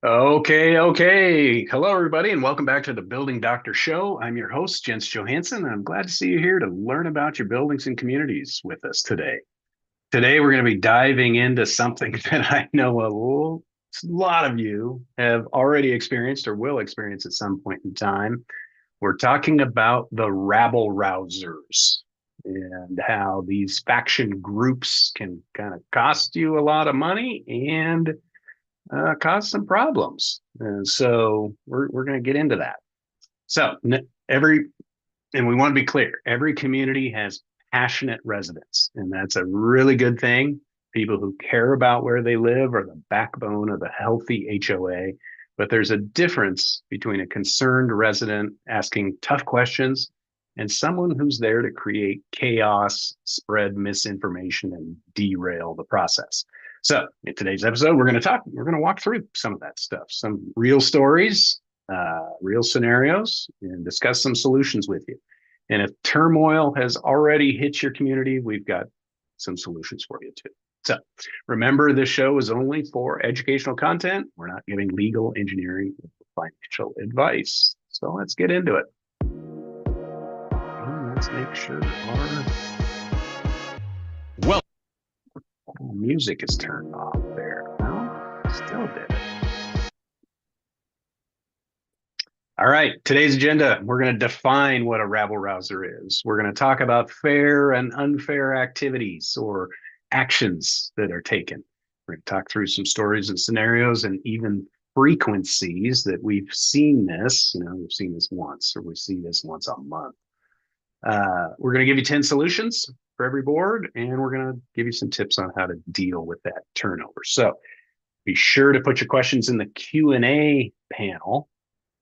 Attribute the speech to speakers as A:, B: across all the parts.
A: Okay. Hello, everybody, and welcome back to the Building Doctor Show. I'm your host, Jens Johansson, and I'm glad to see you here to learn about your buildings and communities with us today. Today, we're going to be diving into something that I know lot of you have already experienced or will experience at some point in time. We're talking about the rabble rousers and how these faction groups can kind of cost you a lot of money and caused some problems. And so we're going to get into that. So every, and we want to be clear, every community has passionate residents, and that's a really good thing. People who care about where they live are the backbone of a healthy HOA. But there's a difference between a concerned resident asking tough questions and someone who's there to create chaos, spread misinformation, and derail the process. So in today's episode, we're going to walk through some of that stuff, some real stories, real scenarios, and discuss some solutions with you. And if turmoil has already hit your community, we've got some solutions for you too. So remember, this show is only for educational content. We're not giving legal, engineering, or financial advice. So let's get into it. And let's make sure our music is turned off there. No, still did it. All right, today's agenda, we're going to define what a rabble rouser is. We're going to talk about fair and unfair activities or actions that are taken. We're going to talk through some stories and scenarios and even frequencies that we've seen this. We've seen this once, or we see this once a month. We're going to give you 10 solutions for every board, and we're going to give you some tips on how to deal with that turnover. So be sure to put your questions in the Q&A panel,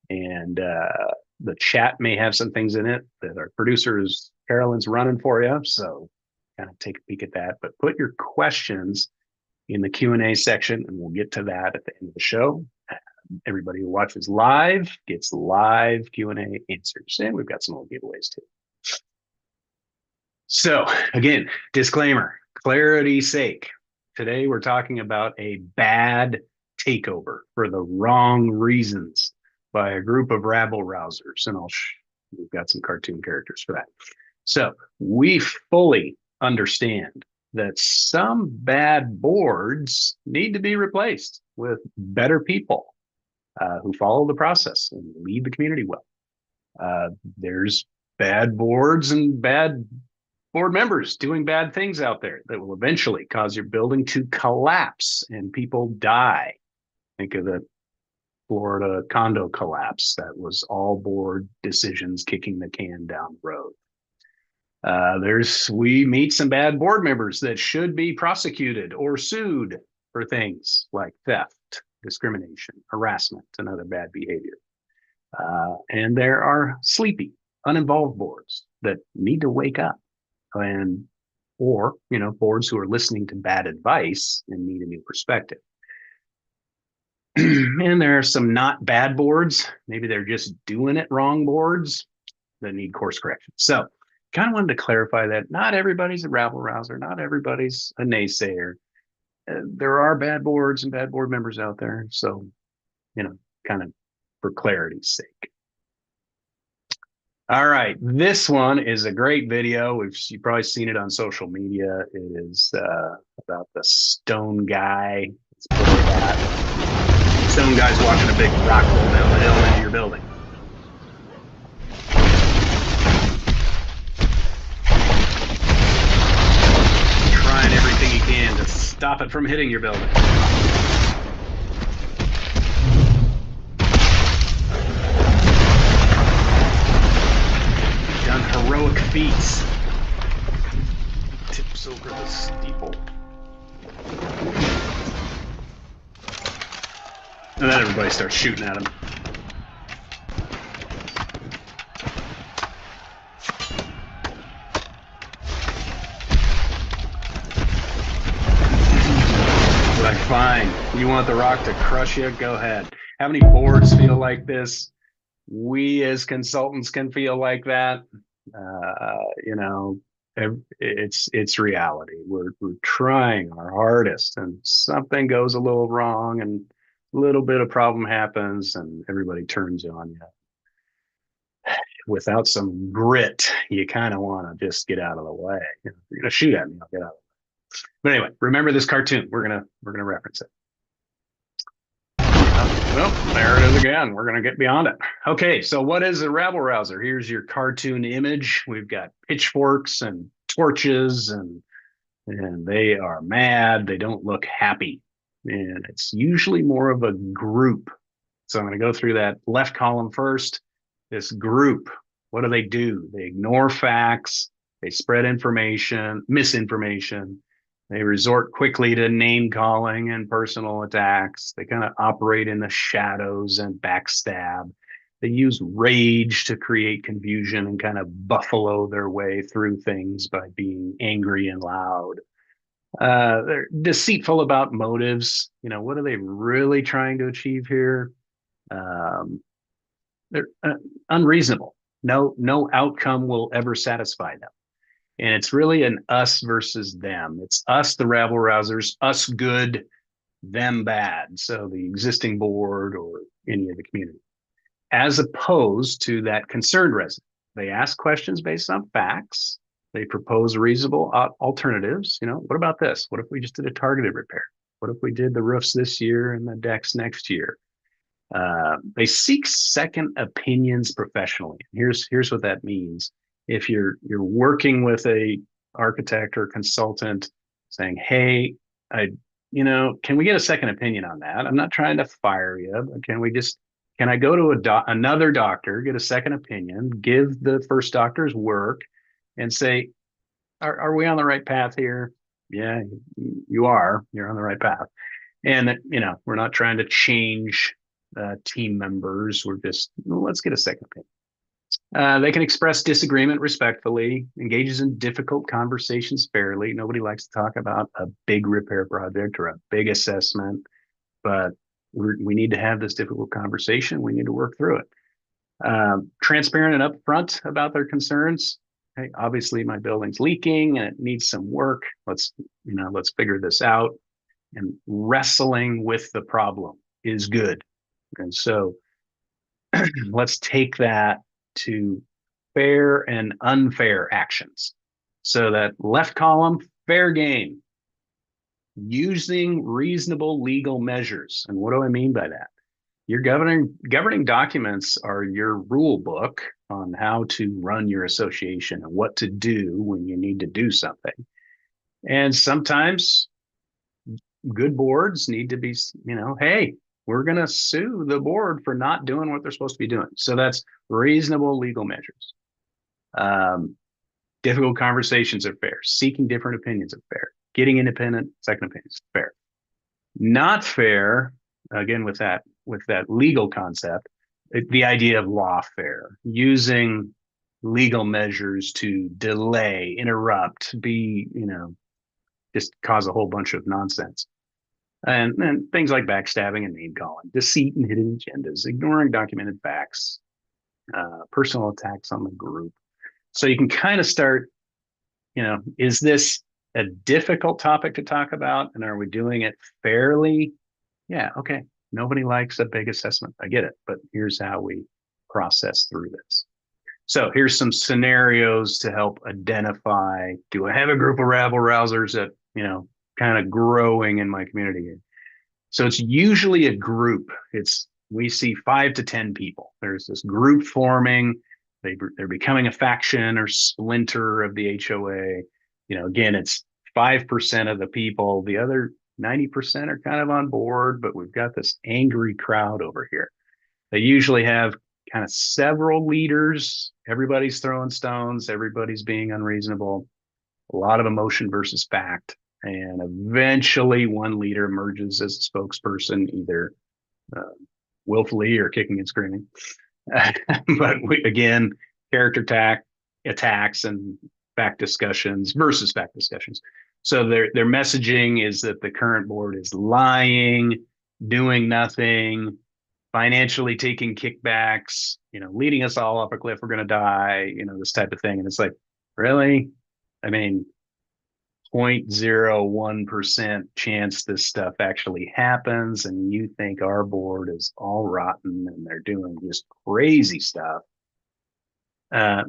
A: and the chat may have some things in it that our producers Carolyn's running for you, so kind of take a peek at that. But put your questions in the Q&A section, and we'll get to that at the end of the show. Everybody who watches live gets live Q&A answers, and we've got some little giveaways too. So again, disclaimer, clarity's sake, today we're talking about a bad takeover for the wrong reasons by a group of rabble rousers, and we've got some cartoon characters for that. So we fully understand that some bad boards need to be replaced with better people who follow the process and lead the community well. There's bad boards and bad board members doing bad things out there that will eventually cause your building to collapse and people die. Think of the Florida condo collapse. That was all board decisions kicking the can down the road. We meet some bad board members that should be prosecuted or sued for things like theft, discrimination, harassment, and other bad behavior. And there are sleepy, uninvolved boards that need to wake up, or boards who are listening to bad advice and need a new perspective. And there are some not bad boards, maybe they're just doing it wrong boards that need course correction. So kind of wanted to clarify that not everybody's a rabble rouser, not everybody's a naysayer. There are bad boards and bad board members out there. So, kind of for clarity's sake. All right, this one is a great video. You've probably seen it on social media. It is about the stone guy. Let's put it that. Stone guy's walking a big rock roll down the hill into your building. Trying everything he can to stop it from hitting your building. Heroic feats. Tips over the steeple. And then everybody starts shooting at him. Like, fine. You want the rock to crush you? Go ahead. How many boards feel like this? We as consultants can feel like that. It's reality. We're trying our hardest, and something goes a little wrong, and little bit of problem happens and everybody turns on you. Without some grit, you kind of want to just get out of the way. If you're gonna shoot at me, I'll get out. But anyway, remember this cartoon. We're gonna reference it. Well, there it is again. We're gonna get beyond it. Okay, so what is a rabble rouser? Here's your cartoon image. We've got pitchforks and torches, and they are mad. They don't look happy, and it's usually more of a group. So I'm going to go through that left column first. This group, what do? They ignore facts. They spread information, misinformation. They resort quickly to name calling and personal attacks. They kind of operate in the shadows and backstab. They use rage to create confusion and kind of buffalo their way through things by being angry and loud. They're deceitful about motives. What are they really trying to achieve here? Um, they're unreasonable. No outcome will ever satisfy them. And it's really an us versus them. It's us, the rabble rousers, us good, them bad. So the existing board or any of the community, as opposed to that concerned resident. They ask questions based on facts. They propose reasonable alternatives. What about this? What if we just did a targeted repair? What if we did the roofs this year and the decks next year? They seek second opinions professionally. Here's what that means. If you're working with a architect or consultant saying, hey, can we get a second opinion on that? I'm not trying to fire you, but can I go to another doctor, get a second opinion, give the first doctor's work and say, are we on the right path here? Yeah, you are. You're on the right path. And we're not trying to change team members. We're just, let's get a second opinion. They can express disagreement respectfully, engages in difficult conversations fairly. Nobody likes to talk about a big repair project or a big assessment, but we need to have this difficult conversation. We need to work through it. Transparent and upfront about their concerns. Hey, obviously my building's leaking and it needs some work. Let's figure this out. And wrestling with the problem is good. And so let's take that to fair and unfair actions. So that left column, fair game, using reasonable legal measures. And what do I mean by that? Your governing documents are your rule book on how to run your association and what to do when you need to do something. And sometimes good boards need to be, hey, we're going to sue the board for not doing what they're supposed to be doing. So that's reasonable legal measures. Difficult conversations are fair. Seeking different opinions are fair. Getting independent second opinions fair. Not fair, again, with that legal concept, the idea of lawfare, using legal measures to delay, interrupt, just cause a whole bunch of nonsense. And things like backstabbing and name calling, deceit and hidden agendas, ignoring documented facts, personal attacks on the group. So you can kind of start, is this a difficult topic to talk about? And are we doing it fairly? Yeah, okay. Nobody likes a big assessment. I get it. But here's how we process through this. So here's some scenarios to help identify, do I have a group of rabble rousers that, kind of growing in my community? So it's usually a group. We see 5 to 10 people. There's this group forming. They're becoming a faction or splinter of the HOA. Again, it's 5% of the people. The other 90% are kind of on board, but we've got this angry crowd over here. They usually have kind of several leaders. Everybody's throwing stones. Everybody's being unreasonable. A lot of emotion versus fact. And eventually one leader emerges as a spokesperson, either willfully or kicking and screaming. But again, character attacks and fact discussions versus fact discussions. So their messaging is that the current board is lying, doing nothing, financially taking kickbacks, leading us all off a cliff, we're going to die, this type of thing. And it's like, really? I mean, 0.01% chance this stuff actually happens, and you think our board is all rotten and they're doing just crazy stuff,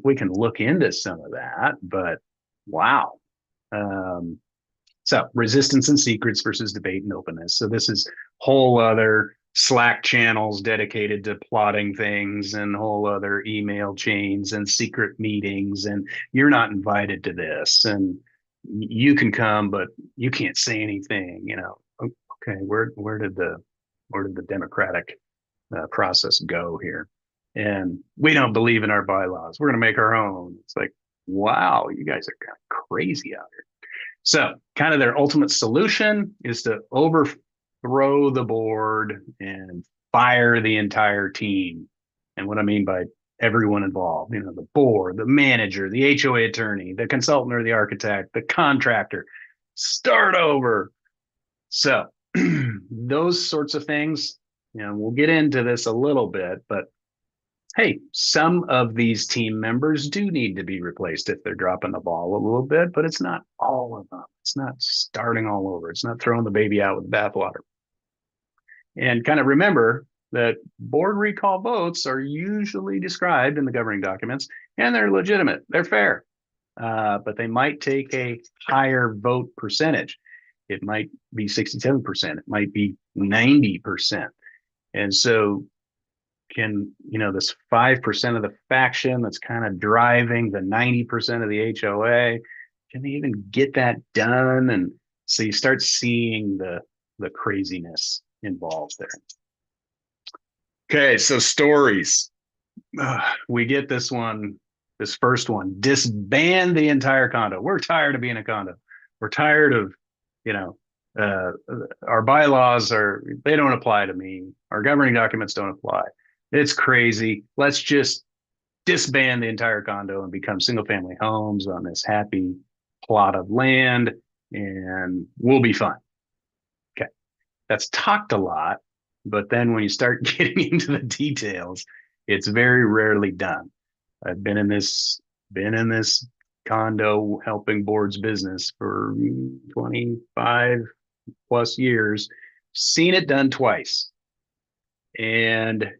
A: we can look into some of that. But wow. So resistance and secrets versus debate and openness. So this is whole other Slack channels dedicated to plotting things, and whole other email chains and secret meetings, and you're not invited to this, and you can come but you can't say anything. Okay, where did the democratic process go here? And we don't believe in our bylaws, we're going to make our own. It's like, wow, you guys are kind of crazy out here. So kind of their ultimate solution is to overthrow the board and fire the entire team. And what I mean by everyone involved, the board, the manager, the HOA attorney, the consultant or the architect, the contractor, start over. So those sorts of things, we'll get into this a little bit, but hey, some of these team members do need to be replaced if they're dropping the ball a little bit, but it's not all of them. It's not starting all over. It's not throwing the baby out with the bathwater. And kind of remember that board recall votes are usually described in the governing documents, and they're legitimate. They're fair, but they might take a higher vote percentage. It might be 67%. It might be 90%. And so this 5% of the faction that's kind of driving the 90% of the HOA, can they even get that done? And so you start seeing the craziness involved there. Okay, so stories. We get this first one, disband the entire condo. We're tired of being a condo. We're tired of, our bylaws they don't apply to me. Our governing documents don't apply. It's crazy. Let's just disband the entire condo and become single family homes on this happy plot of land, and we'll be fine. Okay. That's talked a lot, but then when you start getting into the details, it's very rarely done. I've been in this condo helping boards business for 25 plus years, seen it done twice. And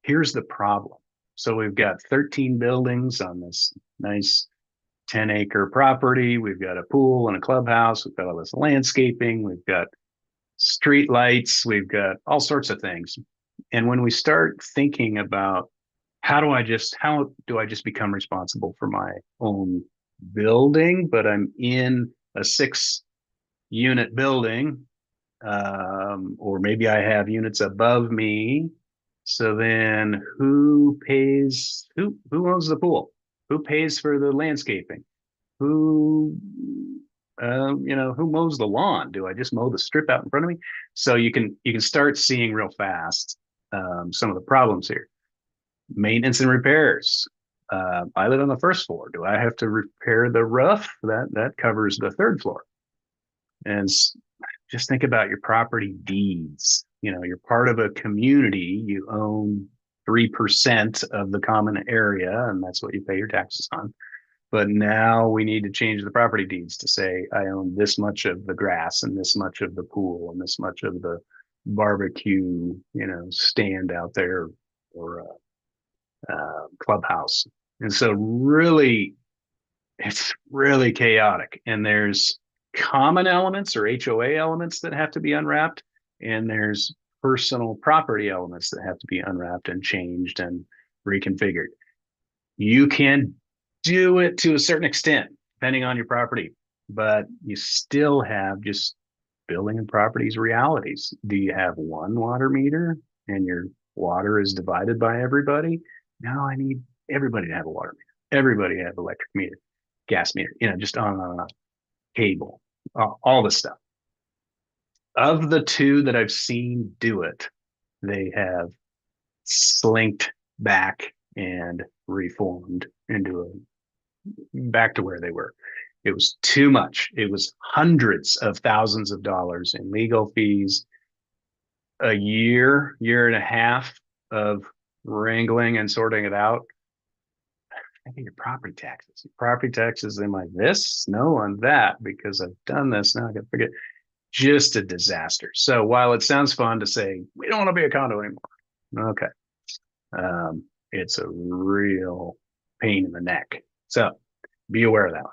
A: here's the problem. So we've got 13 buildings on this nice 10-acre property. We've got a pool and a clubhouse. We've got all this landscaping. We've got street lights. We've got all sorts of things. And when we start thinking about how do I just become responsible for my own building, but I'm in a 6-unit building, or maybe I have units above me. So then who owns the pool? Who pays for the landscaping? Who mows the lawn? Do I just mow the strip out in front of me? So you can start seeing real fast some of the problems here. Maintenance and repairs. I live on the first floor. Do I have to repair the roof? That covers the third floor. And just think about your property deeds. You're part of a community. You own 3% of the common area, and that's what you pay your taxes on. But now we need to change the property deeds to say, I own this much of the grass and this much of the pool and this much of the barbecue, stand out there, or clubhouse. And so really, it's really chaotic. And there's common elements or HOA elements that have to be unwrapped. And there's personal property elements that have to be unwrapped and changed and reconfigured. You can do it to a certain extent, depending on your property, but you still have just building and properties realities. Do you have one water meter and your water is divided by everybody? No, I need everybody to have a water meter. Everybody have electric meter, gas meter, just on and on, cable, all this stuff. Of the two that I've seen do it, they have slinked back and reformed back to where they were. It was too much. It was hundreds of thousands of dollars in legal fees, a year and a half of wrangling and sorting it out. I pay your property taxes. Your property taxes, am I this? No, on that, because I've done this. Now I got to forget. Just a disaster. So while it sounds fun to say, we don't want to be a condo anymore. Okay. It's a real pain in the neck. So be aware of that one.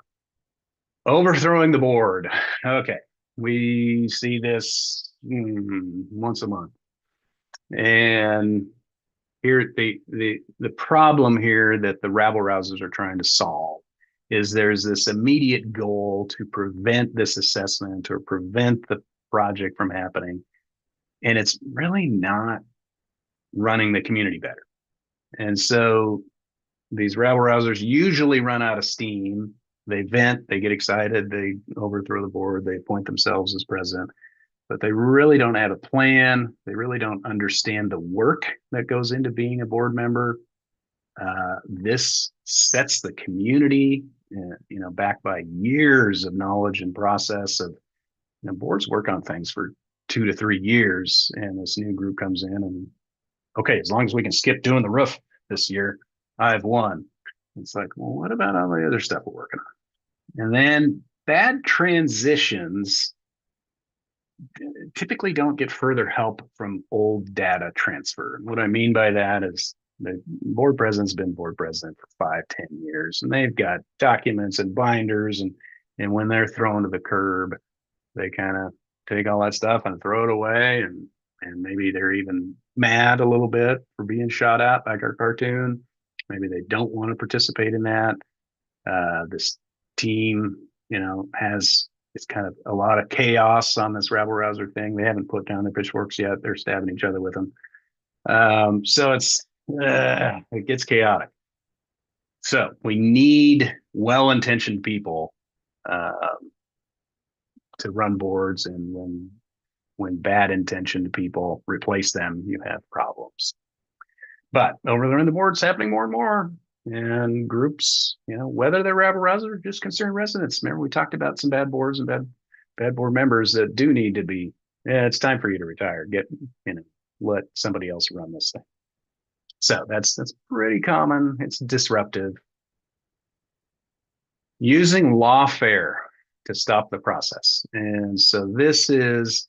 A: Overthrowing the board. Okay. We see this once a month. And here the problem here that the rabble rousers are trying to solve is there's this immediate goal to prevent this assessment or prevent the project from happening, and it's really not running the community better. And so these rabble rousers usually run out of steam. They vent, they get excited, they overthrow the board, they appoint themselves as president, but they really don't have a plan. They really don't understand the work that goes into being a board member. This sets the community, back by years of knowledge and process of, boards work on things for 2 to 3 years, and this new group comes in and, okay, as long as we can skip doing the roof this year, I've won. It's like, well, what about all the other stuff we're working on? And then bad transitions typically don't get further help from old data transfer. What I mean by that is the board president's been board president for 5, 10 years, and they've got documents and binders, and when they're thrown to the curb, they kind of take all that stuff and throw it away, and maybe they're even mad a little bit for being shot at like our cartoon. Maybe they don't want to participate in that. This team, has it's kind of a lot of chaos on this rabble rouser thing. They haven't put down their pitchforks yet. They're stabbing each other with them. So it gets chaotic. So we need well-intentioned people to run boards, and when bad-intentioned people replace them, you have problems. But overthrowing the board's happening more and more. And groups, whether they're rabble rouser or just concerned residents. Remember, we talked about some bad boards and bad board members that do need to be, it's time for you to retire. Let somebody else run this thing. So that's pretty common. It's disruptive. Using lawfare to stop the process. And so this is,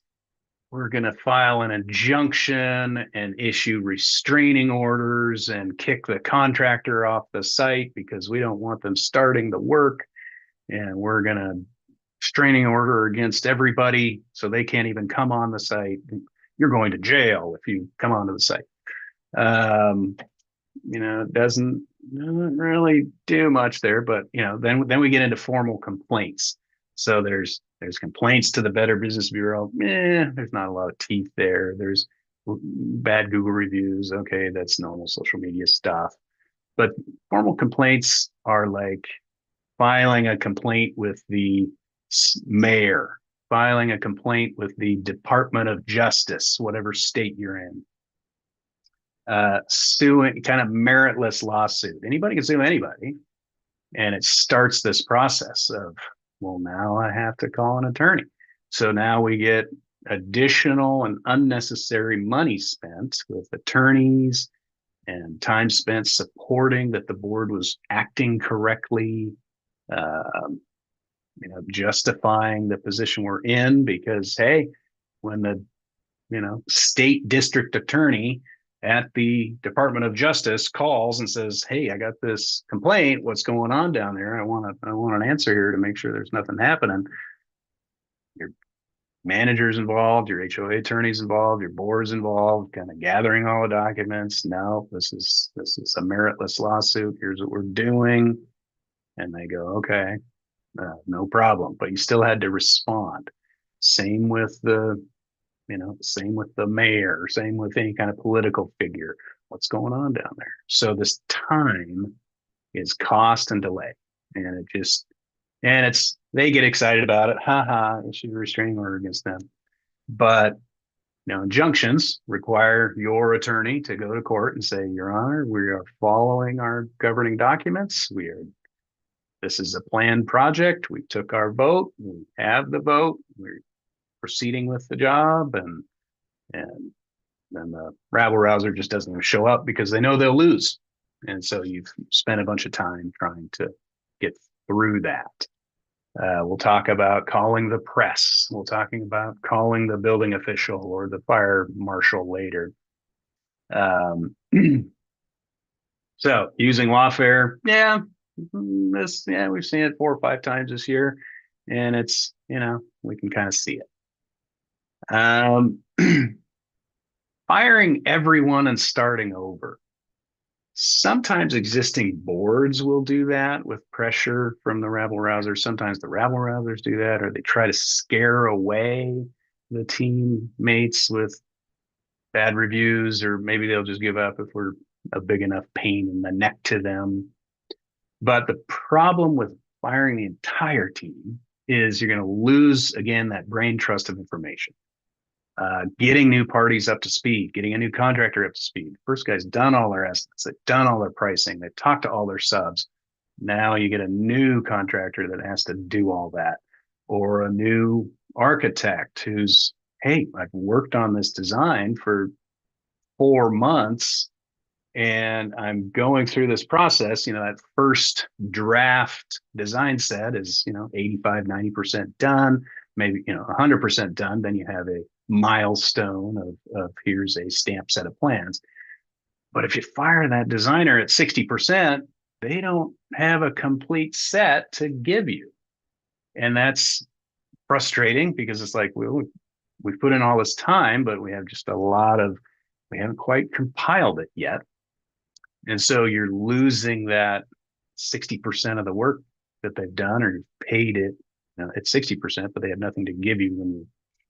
A: we're going to file an injunction and issue restraining orders and kick the contractor off the site because we don't want them starting the work. And we're going to restraining order against everybody so they can't even come on the site. You're going to jail if you come onto the site. It doesn't really do much there, but then we get into formal complaints. So there's complaints to the Better Business Bureau. There's not a lot of teeth there. There's bad Google reviews. Okay, that's normal social media stuff. But formal complaints are like filing a complaint with the mayor, filing a complaint with the Department of Justice, whatever state you're in. Suing, kind of meritless lawsuit. Anybody can sue anybody. And it starts this process of, well, now I have to call an attorney. So now we get additional and unnecessary money spent with attorneys and time spent supporting that the board was acting correctly, justifying the position we're in, because, hey, when the, state district attorney at the Department of Justice calls and says, hey, I got this complaint. What's going on down there? I want an answer here to make sure there's nothing happening. Your manager's involved, your HOA attorney's involved, your board's involved, kind of gathering all the documents. No, this is a meritless lawsuit. Here's what we're doing. And they go, okay, no problem. But you still had to respond. Same with the mayor, same with any kind of political figure. What's going on down there? So this time is cost and delay. And they get excited about it. Issue a restraining order against them. But injunctions require your attorney to go to court and say, Your Honor, we are following our governing documents. This is a planned project. We took our vote. We have the vote. We're proceeding with the job, and then the rabble rouser just doesn't even show up because they know they'll lose. And so you've spent a bunch of time trying to get through that. We'll talk about calling the press. We'll talking about calling the building official or the fire marshal later. So using lawfare, we've seen it 4 or 5 times this year, and it's, we can kind of see it. Firing everyone and starting over. Sometimes existing boards will do that with pressure from the rabble rousers. Sometimes the rabble rousers do that, or they try to scare away the teammates with bad reviews, or maybe they'll just give up if we're a big enough pain in the neck to them. But the problem with firing the entire team is you're going to lose, again, that brain trust of information. Getting new parties up to speed, getting a new contractor up to speed. First guy's done all their estimates, they've done all their pricing, they've talked to all their subs. Now you get a new contractor that has to do all that, or a new architect who's, hey, I've worked on this design for 4 months and I'm going through this process. That first draft design set is, 85, 90% done, maybe, 100% done. Then you have a milestone of here's a stamped set of plans. But if you fire that designer at 60%, they don't have a complete set to give you. And that's frustrating because it's like, we've put in all this time, but we have just we haven't quite compiled it yet. And so you're losing that 60% of the work that they've done, or you've paid it at 60%, but they have nothing to give you when you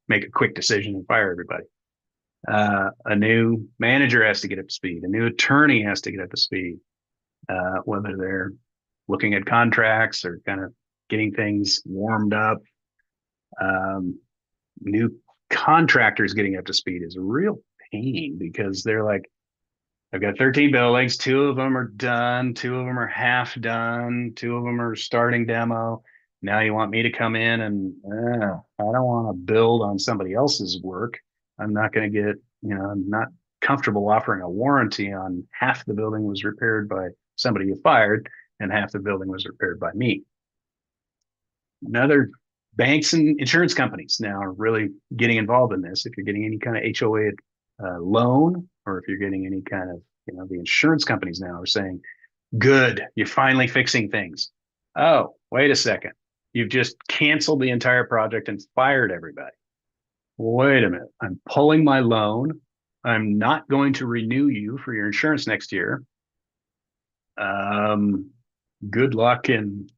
A: make a quick decision and fire everybody. A new manager has to get up to speed. A new attorney has to get up to speed, whether they're looking at contracts or kind of getting things warmed up. New contractors getting up to speed is a real pain because they're like, I've got 13 buildings, 2 of them are done, 2 of them are half done, 2 of them are starting demo. Now you want me to come in and I don't want to build on somebody else's work. I'm not going to get, I'm not comfortable offering a warranty on half the building was repaired by somebody you fired and half the building was repaired by me. Another, banks and insurance companies now are really getting involved in this. If you're getting any kind of HOA loan, or if you're getting any kind of, the insurance companies now are saying, good, you're finally fixing things. Oh, wait a second. You've just canceled the entire project and fired everybody. Wait a minute. I'm pulling my loan. I'm not going to renew you for your insurance next year. Good luck. And,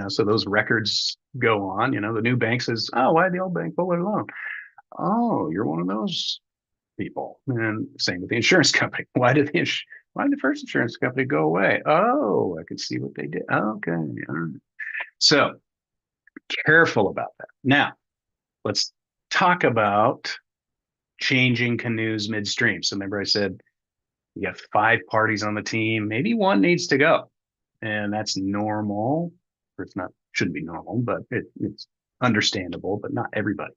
A: so those records go on. The new bank says, oh, why did the old bank pull their loan? Oh, you're one of those people. And same with the insurance company. Why did the first insurance company go away? Oh, I can see what they did. Okay. All right. So careful about that. Now, let's talk about changing canoes midstream. So remember I said you got 5 parties on the team, maybe one needs to go. And that's normal. Or it's not, shouldn't be normal, but it's understandable, but not everybody.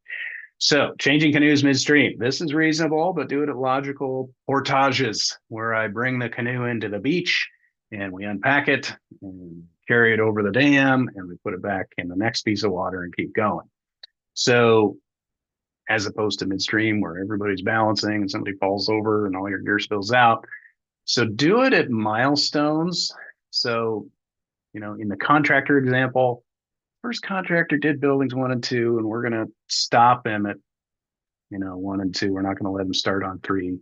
A: So changing canoes midstream. This is reasonable, but do it at logical portages where I bring the canoe into the beach and we unpack it and carry it over the dam and we put it back in the next piece of water and keep going. So as opposed to midstream where everybody's balancing and somebody falls over and all your gear spills out. So do it at milestones. So, in the contractor example, first contractor did buildings 1 and 2, and we're going to stop him at, 1 and 2. We're not going to let him start on 3.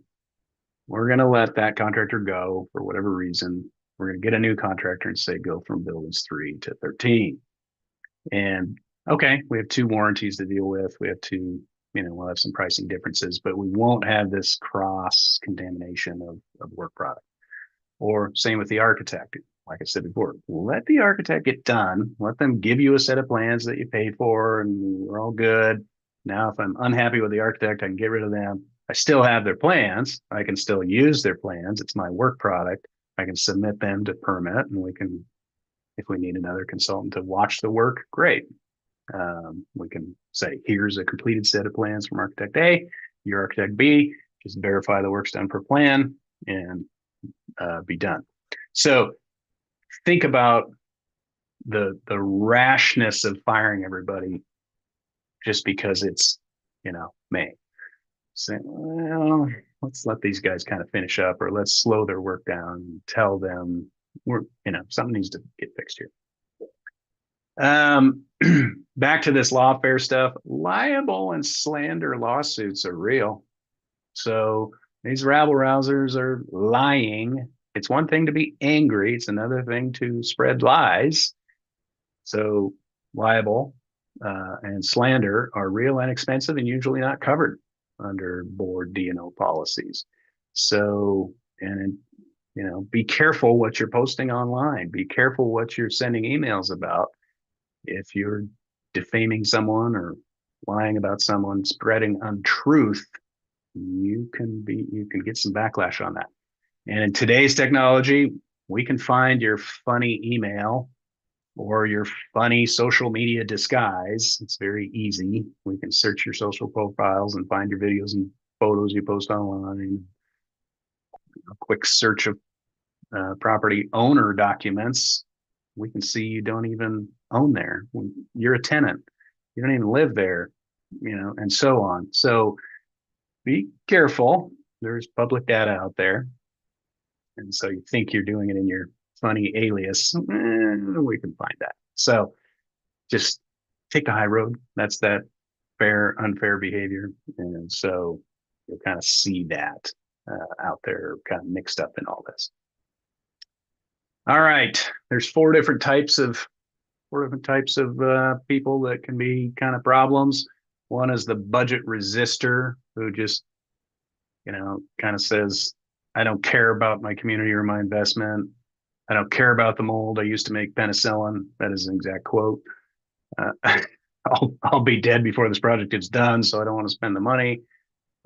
A: We're going to let that contractor go for whatever reason. We're going to get a new contractor and say, go from buildings 3 to 13. And okay, we have 2 warranties to deal with. We have 2, we'll have some pricing differences, but we won't have this cross contamination of work product. Or same with the architect. Like I said before, let the architect get done. Let them give you a set of plans that you paid for and we're all good. Now, if I'm unhappy with the architect, I can get rid of them. I still have their plans. I can still use their plans. It's my work product. I can submit them to permit and we can, if we need another consultant to watch the work, great. We can say, here's a completed set of plans from architect A, your architect B, just verify the work's done per plan and be done. So think about the rashness of firing everybody just because it's, May. Saying, well, let's let these guys kind of finish up, or let's slow their work down and tell them something needs to get fixed here. Back to this lawfare stuff. Libel and slander lawsuits are real. So these rabble rousers are lying. It's one thing to be angry. It's another thing to spread lies. So libel and slander are real and expensive and usually not covered under board D&O policies. So, and be careful what you're posting online. Be careful what you're sending emails about. If you're defaming someone or lying about someone, spreading untruth, you can get some backlash on that. And in today's technology, we can find your funny email or your funny social media disguise. It's very easy. We can search your social profiles and find your videos and photos you post online. A quick search of property owner documents. We can see you don't even own there. You're a tenant. You don't even live there, and so on. So be careful. There's public data out there. And so you think you're doing it in your funny alias. We can find that. So just take the high road. That's that fair, unfair behavior. And so you'll kind of see that out there kind of mixed up in all this. All right. There's four different types of people that can be kind of problems. One is the budget resistor who just, kind of says, I don't care about my community or my investment. I don't care about the mold. I used to make penicillin. That is an exact quote. I'll be dead before this project is done, so I don't want to spend the money.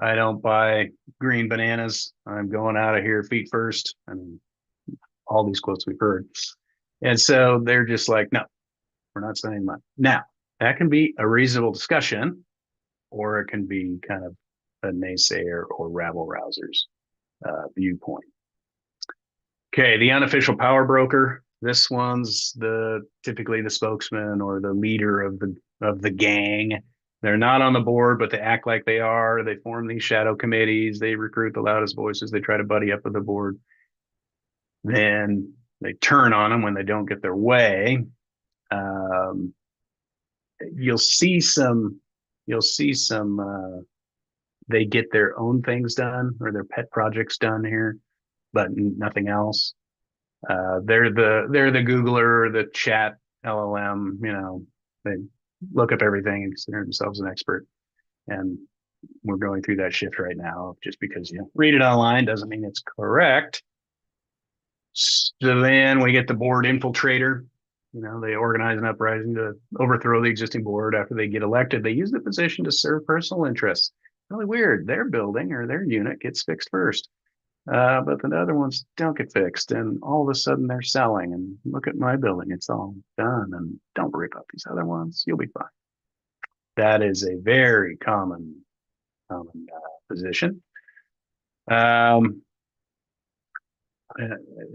A: I don't buy green bananas. I'm going out of here feet first. I mean, all these quotes we've heard. And so they're just like, no, we're not spending money. Now, that can be a reasonable discussion, or it can be kind of a naysayer or rabble rousers viewpoint. Okay, the unofficial power broker. This one's typically the spokesman or the leader of the gang. They're not on the board, but they act like they are. They form these shadow committees. They recruit the loudest voices. They try to buddy up with the board. Then they turn on them when they don't get their way. You'll see some. They get their own things done or their pet projects done here, but nothing else. They're the Googler, the chat LLM. They look up everything and consider themselves an expert. And we're going through that shift right now. Just because you read it online doesn't mean it's correct. So then we get the board infiltrator. They organize an uprising to overthrow the existing board after they get elected. They use the position to serve personal interests. Really weird. Their building or their unit gets fixed first. But the other ones don't get fixed, and all of a sudden they're selling. And look at my building; it's all done. And don't worry about these other ones; you'll be fine. That is a very common position. They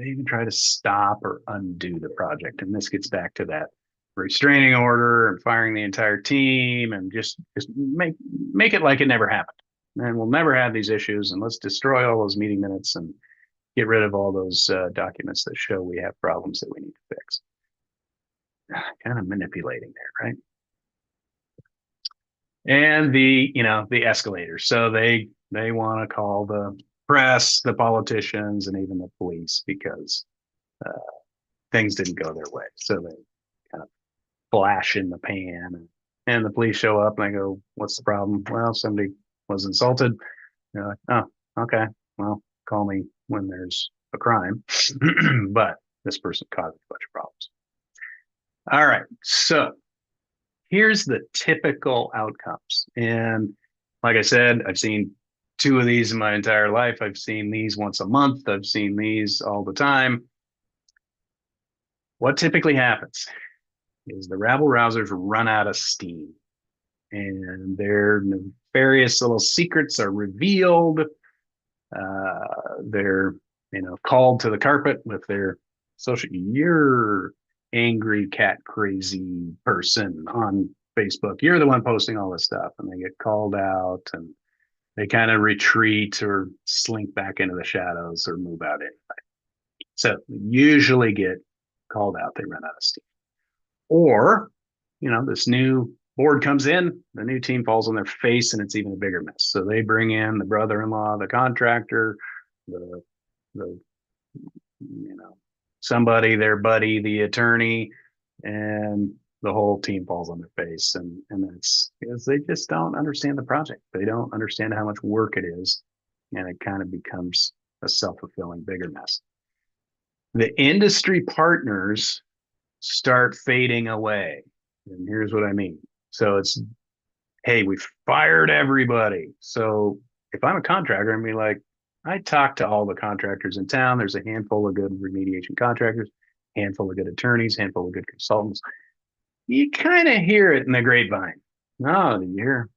A: even try to stop or undo the project, and this gets back to that restraining order and firing the entire team, and just make it like it never happened. And we'll never have these issues, and let's destroy all those meeting minutes and get rid of all those documents that show we have problems that we need to fix. Kind of manipulating there, right? And the escalators. So they want to call the press, the politicians, and even the police because things didn't go their way. So they kind of flash in the pan, and the police show up and they go, "What's the problem?" Well, somebody was insulted. You're like, "Oh, okay. Well, call me when there's a crime." But this person caused a bunch of problems. All right. So here's the typical outcomes. And like I said, I've seen two of these in my entire life. I've seen these once a month. I've seen these all the time. What typically happens is the rabble rousers run out of steam, and their nefarious little secrets are revealed. Their called to the carpet with their social, you're angry cat crazy person on Facebook. You're the one posting all this stuff, and they get called out and they kind of retreat or slink back into the shadows or move out anyway. So usually get called out, they run out of steam. Or, this new board comes in, the new team falls on their face, and it's even a bigger mess. So they bring in the brother-in-law, the contractor, the somebody, their buddy, the attorney, and the whole team falls on their face. And that's because they just don't understand the project. They don't understand how much work it is, and it kind of becomes a self-fulfilling bigger mess. The industry partners start fading away. And here's what I mean. So it's, hey, we fired everybody. So if I'm a contractor, I'm be like, I talk to all the contractors in town. There's a handful of good remediation contractors, handful of good attorneys, handful of good consultants. You kind of hear it in the grapevine. No, you hear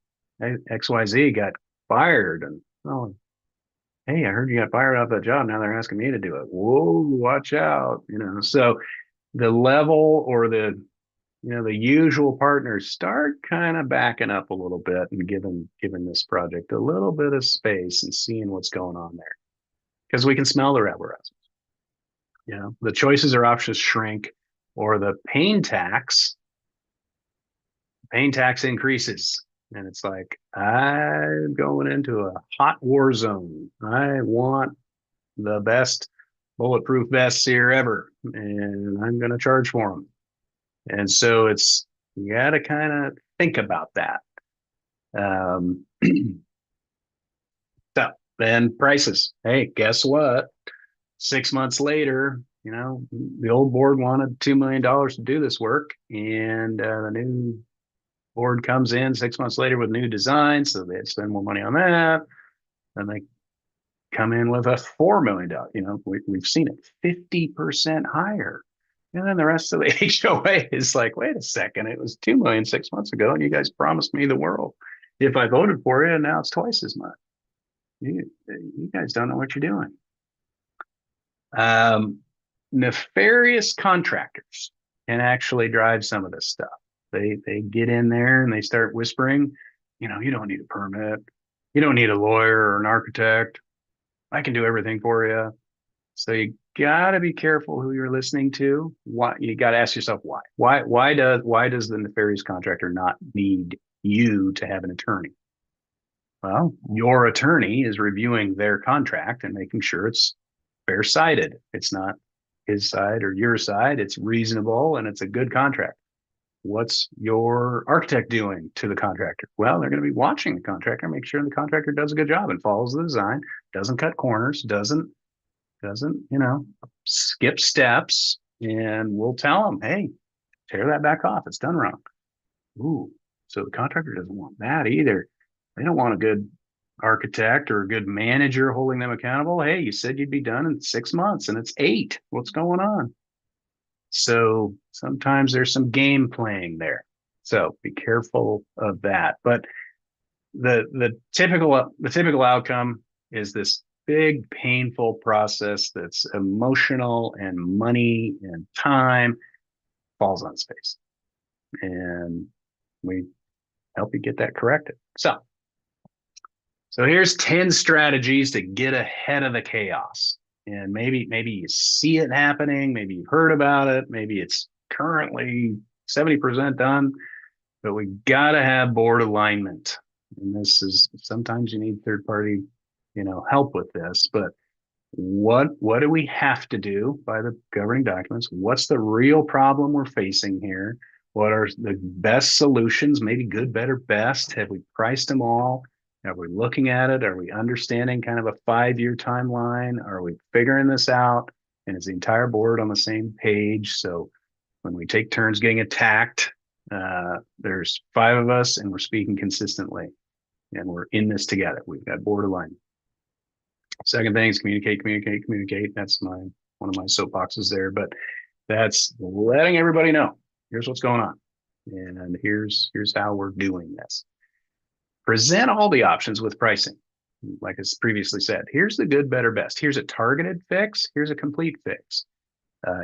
A: XYZ got fired. And, oh, hey, I heard you got fired off that job. Now they're asking me to do it. Whoa, watch out. So the level or the usual partners start kind of backing up a little bit and giving this project a little bit of space and seeing what's going on there, because we can smell the Rabble rousers. The choices or options shrink, or the pain tax increases, and it's like, I'm going into a hot war zone. I want the best bulletproof vests here ever, and I'm going to charge for them. And so you got to kind of think about that. So then prices. Hey, guess what? 6 months later, the old board wanted $2 million to do this work, and the new board comes in 6 months later with new design, so they had to spend more money on that, and they come in with a $4 million. We've seen it 50% higher. And then the rest of the HOA is like, wait a second, it was 2 million 6 months ago, and you guys promised me the world if I voted for you, and now it's twice as much. You guys don't know what you're doing. Nefarious contractors can actually drive some of this stuff. They get in there and they start whispering, you don't need a permit, you don't need a lawyer or an architect. I can do everything for you. So you got to be careful who you're listening to. Why? You got to ask yourself why. Why does the nefarious contractor not need you to have an attorney? Well, your attorney is reviewing their contract and making sure it's fair-sided. It's not his side or your side. It's reasonable and it's a good contract. What's your architect doing to the contractor? Well, they're going to be watching the contractor, make sure the contractor does a good job and follows the design, doesn't cut corners, doesn't skip steps, and we'll tell them, hey, tear that back off. It's done wrong. Ooh, so the contractor doesn't want that either. They don't want a good architect or a good manager holding them accountable. Hey, you said you'd be done in 6 months and it's 8. What's going on? So sometimes there's some game playing there. So be careful of that. But the typical outcome is this big, painful process that's emotional and money and time falls on its face. And we help you get that corrected. So here's 10 strategies to get ahead of the chaos. And maybe you see it happening, maybe you've heard about it, maybe it's currently 70% done, but we got to have board alignment. And this is, sometimes you need third party, help with this, but what do we have to do by the governing documents? What's the real problem we're facing here? What are the best solutions? Maybe good, better, best. Have we priced them all? Are we looking at it? Are we understanding kind of a 5-year timeline? Are we figuring this out? And is the entire board on the same page? So when we take turns getting attacked, there's 5 of us and we're speaking consistently and we're in this together. We've got board alignment. Second thing is communicate. That's one of my soapboxes there, but that's letting everybody know, here's what's going on. And here's how we're doing this. Present all the options with pricing. like as previously said, here's the good, better, best. Here's a targeted fix. Here's a complete fix.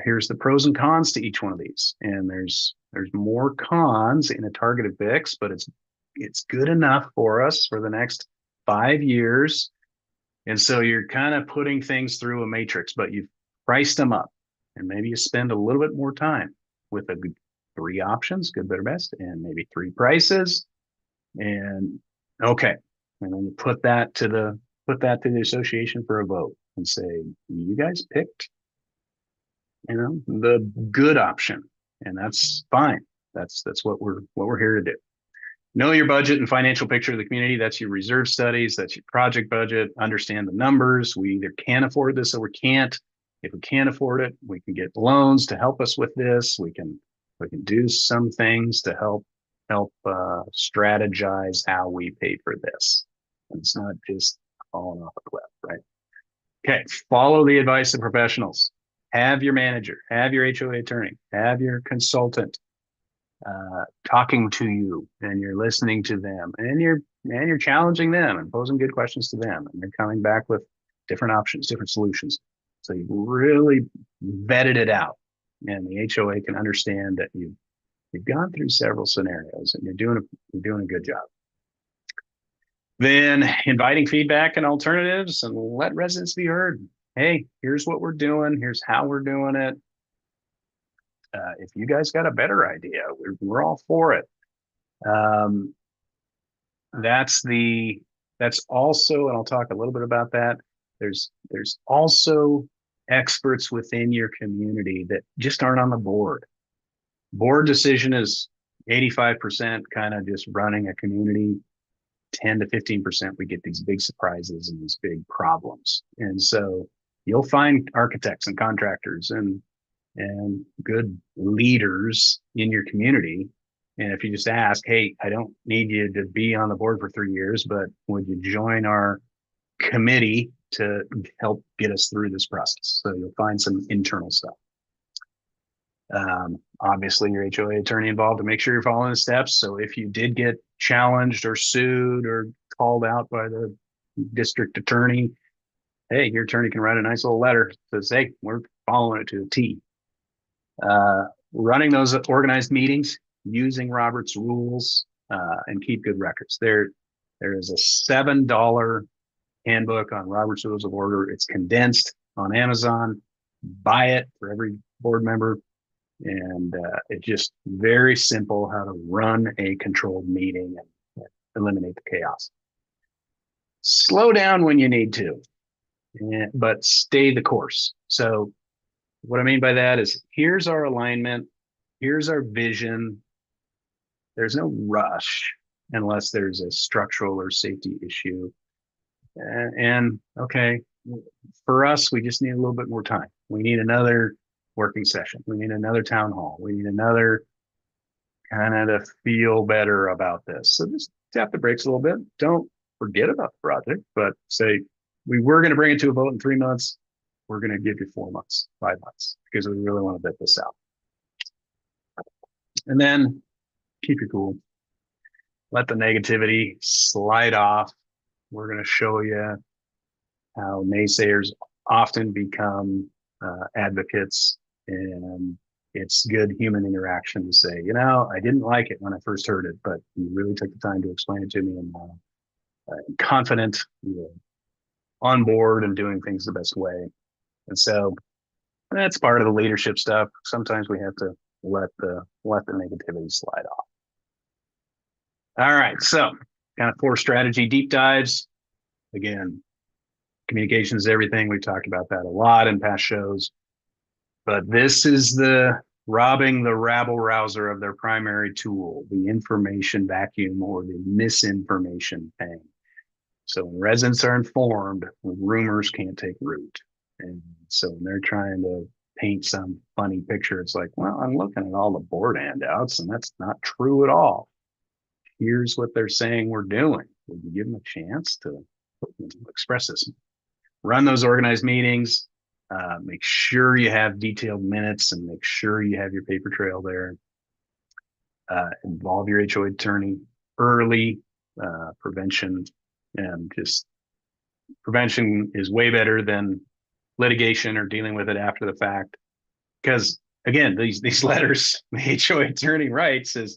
A: Here's the pros and cons to each one of these. And there's more cons in a targeted fix, but it's good enough for us for the next 5 years. And so you're kind of putting things through a matrix, but you've priced them up. And maybe you spend a little bit more time with a good 3 options, good, better, best, and maybe 3 prices. And okay. And then you put that to the association for a vote and say, you guys picked, the good option. And that's fine. That's what we're here to do. Know your budget and financial picture of the community. That's your reserve studies. That's your project budget. Understand the numbers. We either can afford this or we can't. If we can't afford it, we can get loans to help us with this. We can do some things to help strategize how we pay for this. And it's not just falling off a cliff, right? Okay, follow the advice of professionals. Have your manager, have your HOA attorney, have your consultant talking to you, and you're listening to them, and you're challenging them and posing good questions to them, and they're coming back with different options, different solutions. So you've really vetted it out, and the HOA can understand that you've gone through several scenarios, and you're doing a good job. Then inviting feedback and alternatives, and let residents be heard. Hey, here's what we're doing. Here's how we're doing it. If you guys got a better idea, we're all for it. That's also, and I'll talk a little bit about that. There's also experts within your community that just aren't on the board. Board decision is 85% kind of just running a community. 10 to 15%, we get these big surprises and these big problems. And so you'll find architects and contractors and good leaders in your community. And if you just ask, hey, I don't need you to be on the board for 3 years, but would you join our committee to help get us through this process? So you'll find some internal stuff. Obviously, your HOA attorney involved to make sure you're following the steps. So if you did get challenged or sued or called out by the district attorney, hey, your attorney can write a nice little letter that says, hey, we're following it to a T. Running those organized meetings using Robert's rules and keep good records. There is a $7 handbook on Robert's Rules of Order. It's condensed on Amazon. Buy it for every board member. And it's just very simple how to run a controlled meeting and eliminate the chaos. Slow down when you need to, but stay the course. So what I mean by that is, here's our alignment, here's our vision. There's no rush unless there's a structural or safety issue. And okay, for us, we just need a little bit more time. We need another working session. We need another town hall. We need another kind of to feel better about this. So just tap the brakes a little bit. Don't forget about the project, but say, we were going to bring it to a vote in 3 months. We're going to give you 4 months, 5 months, because we really want to vet this out. And then keep your cool. Let the negativity slide off. We're going to show you how naysayers often become advocates, and it's good human interaction to say, I didn't like it when I first heard it, but you really took the time to explain it to me, and I'm confident, on board and doing things the best way. And so that's part of the leadership stuff. Sometimes we have to let the negativity slide off. All right, so kind of 4 strategy deep dives. Again, communication is everything. We've talked about that a lot in past shows. But this is the robbing the rabble rouser of their primary tool, the information vacuum or the misinformation thing. So when residents are informed, rumors can't take root. And so when they're trying to paint some funny picture, it's like, well, I'm looking at all the board handouts, and that's not true at all. Here's what they're saying we're doing. Would you give them a chance to express this? Run those organized meetings. Make sure you have detailed minutes, and make sure you have your paper trail there. Involve your HOA attorney early, prevention, and just prevention is way better than litigation or dealing with it after the fact. Because again, these letters, the HOA attorney writes is,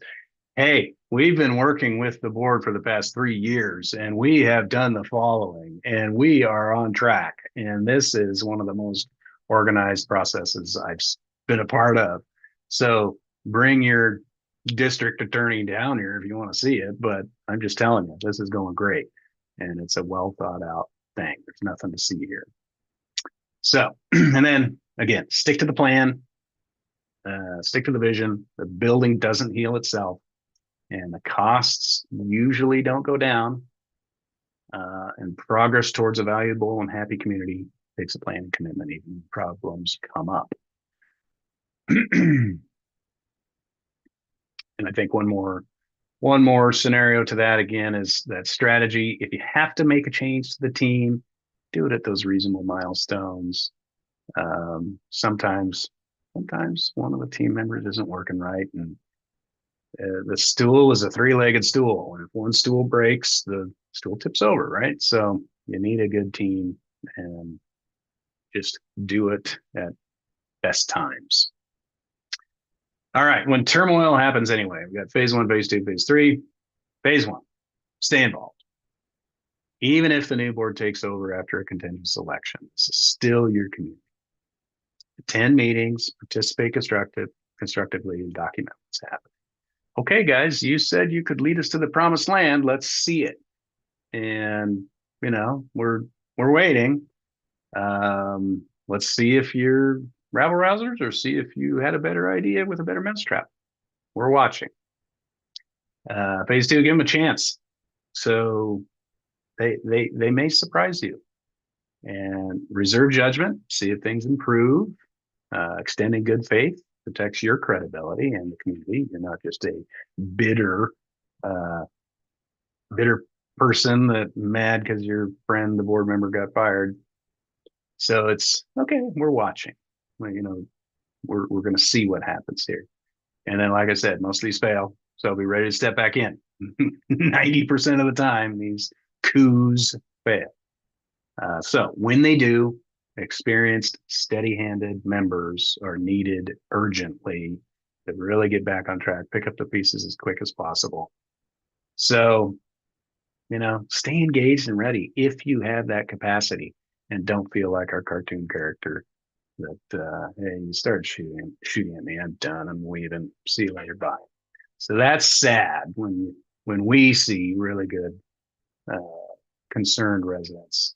A: hey, we've been working with the board for the past 3 years and we have done the following and we are on track. And this is one of the most organized processes I've been a part of. So bring your district attorney down here if you want to see it. But I'm just telling you, this is going great. And it's a well thought out thing. There's nothing to see here. So, and then again, stick to the plan, stick to the vision. The building doesn't heal itself, and the costs usually don't go down. And progress towards a valuable and happy community takes a plan and commitment, even when problems come up. And I think one more scenario to that again is that strategy. If you have to make a change to the team, do it at those reasonable milestones. Sometimes one of the team members isn't working right, and the stool is a three-legged stool. And if one stool breaks, the stool tips over, right? So you need a good team and just do it at best times. All right. When turmoil happens anyway, we got phase 1, phase 2, phase 3. Phase 1, stay involved. Even if the new board takes over after a contentious election, this is still your community. Attend meetings, participate constructively, and document what's happening. Okay, guys, you said you could lead us to the promised land. Let's see it. And we're waiting. Let's see if you're rabble rousers, or see if you had a better idea with a better mousetrap. We're watching. Phase 2, give them a chance. So they may surprise you. And reserve judgment, see if things improve. Extending good faith protects your credibility and the community. You're not just a bitter person that mad because your friend, the board member, got fired. So it's okay. We're watching. We're going to see what happens here. And then, like I said, most of these fail. So I'll be ready to step back in. 90% of the time, these coups fail. So when they do, experienced, steady-handed members are needed urgently to really get back on track, pick up the pieces as quick as possible. So, stay engaged and ready if you have that capacity, and don't feel like our cartoon character that, hey, you start shooting at me, I'm done, I'm leaving, see you later, bye. So that's sad when we see really good, concerned residents